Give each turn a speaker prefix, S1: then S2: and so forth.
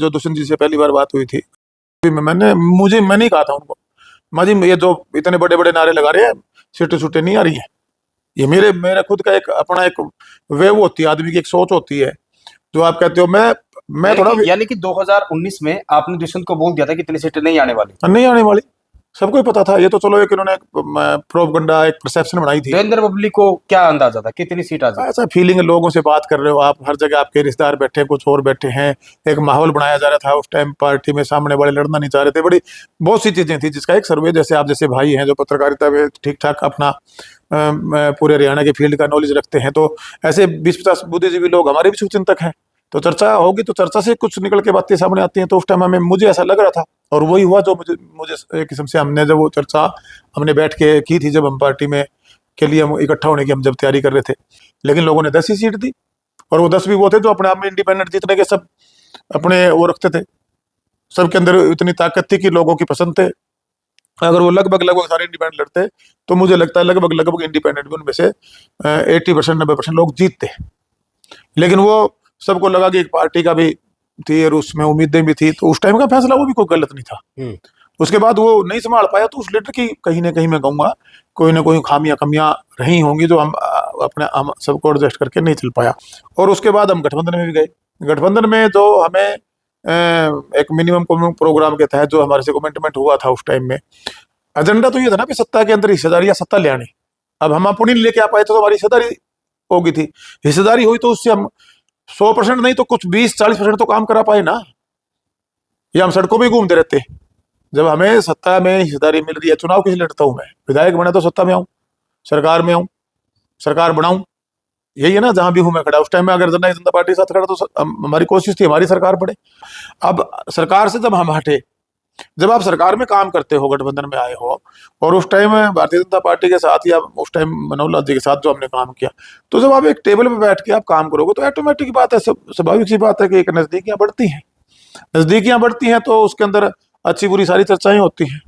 S1: जो दुष्यंत जी से पहली बार बात हुई थी, मैंने ही कहा था उनको, माँ जी ये जो इतने बड़े बड़े नारे लगा रहे हैं, सीटें सूटें नहीं आ रही है। ये मेरा खुद का एक अपना एक वेव होती है, आदमी की एक सोच होती है। जो आप कहते हो, मैं थोड़ा
S2: यानी कि 2019 में आपने दुष्यंत को बोल दिया था कि इतनी सीटें नहीं आने वाली।
S1: नहीं आने वाली, सबको ही पता था। ये तो चलो एक इन्होंने प्रोपगंडा, एक परसेप्शन बनाई थी।
S2: जनरल पब्लिक को क्या अंदाजा था कितनी सीट आ जाएगी?
S1: ऐसा फीलिंग है, लोगों से बात कर रहे हो आप, हर जगह आपके रिश्तेदार बैठे, कुछ और बैठे हैं, एक माहौल बनाया जा रहा था उस टाइम। पार्टी में सामने वाले लड़ना नहीं चाह रहे थे, बड़ी बहुत सी चीजें थी, जिसका एक सर्वे, जैसे आप जैसे भाई हैं जो पत्रकारिता में ठीक ठाक अपना पूरे हरियाणा के फील्ड का नॉलेज रखते हैं, तो ऐसे 20-50 बुद्धिजीवी लोग हमारे भी शुभचिंतक हैं। तो चर्चा होगी तो चर्चा से कुछ निकल के बातें सामने आती हैं। तो उस टाइम हमें, मुझे ऐसा लग रहा था, और वही हुआ जो मुझे मुझे एक किस्म से हमने जब वो चर्चा हमने बैठ के की थी, जब हम पार्टी में के लिए हम इकट्ठा होने की हम जब तैयारी कर रहे थे, लेकिन लोगों ने 10 ही सीट दी। और वो 10 भी वो थे जो अपने आप में इंडिपेंडेंट जीतने के सब अपने वो रखते थे, सबके अंदर इतनी ताकत थी कि लोगों की पसंद थे। अगर वो लगभग लगभग सारे इंडिपेंडेंट लड़ते, तो मुझे लगता है लगभग लगभग इंडिपेंडेंट भी उनमें से 80% 90% लोग जीतते। लेकिन वो सबको लगा कि एक पार्टी का भी थी और उसमें उम्मीदें भी थी, तो उस टाइम का फैसला वो भी कोई गलत नहीं था। उसके बाद वो नहीं संभाल पाया, तो उस लीडर की कहीं ना कहीं मैं कहूँगा कोई ना कोई खामियां कमियां रही होंगी, जो हम सबको एडजस्ट करके नहीं चल पाया। और उसके बाद हम गठबंधन में भी गए। गठबंधन में जो हमें एक मिनिमम कॉमन प्रोग्राम के तहत जो हमारे से कमिटमेंट हुआ था उस टाइम में, एजेंडा तो ये था ना कि सत्ता के अंदर हिस्सेदारी या सत्ता ले आनी। अब हम अपनी नहीं लेके आ पाए, तो हमारी हिस्सेदारी होगी थी। हिस्सेदारी हुई तो उससे हम 100% नहीं तो कुछ 20-40% तो काम करा पाए ना, या हम सड़कों पे घूमते रहते। जब हमें सत्ता में हिस्सेदारी मिल रही है, चुनाव किस लड़ता हूं मैं, विधायक बने तो सत्ता में आऊं, सरकार में आऊं, सरकार बनाऊं, यही है ना। जहां भी हूं मैं खड़ा, उस टाइम में अगर जनता पार्टी के साथ खड़ा, तो हमारी कोशिश थी हमारी सरकार बने। अब सरकार से जब हम हटे, जब आप सरकार में काम करते हो, गठबंधन में आए हो, और उस टाइम भारतीय जनता पार्टी के साथ या उस टाइम मनोहर लाल जी के साथ जो हमने काम किया, तो जब आप एक टेबल पे बैठ के आप काम करोगे, तो ऑटोमेटिक बात है, स्वाभाविक सी बात है कि एक नजदीकियां बढ़ती हैं। नजदीकियां बढ़ती हैं तो उसके अंदर अच्छी बुरी सारी चर्चाएं होती हैं।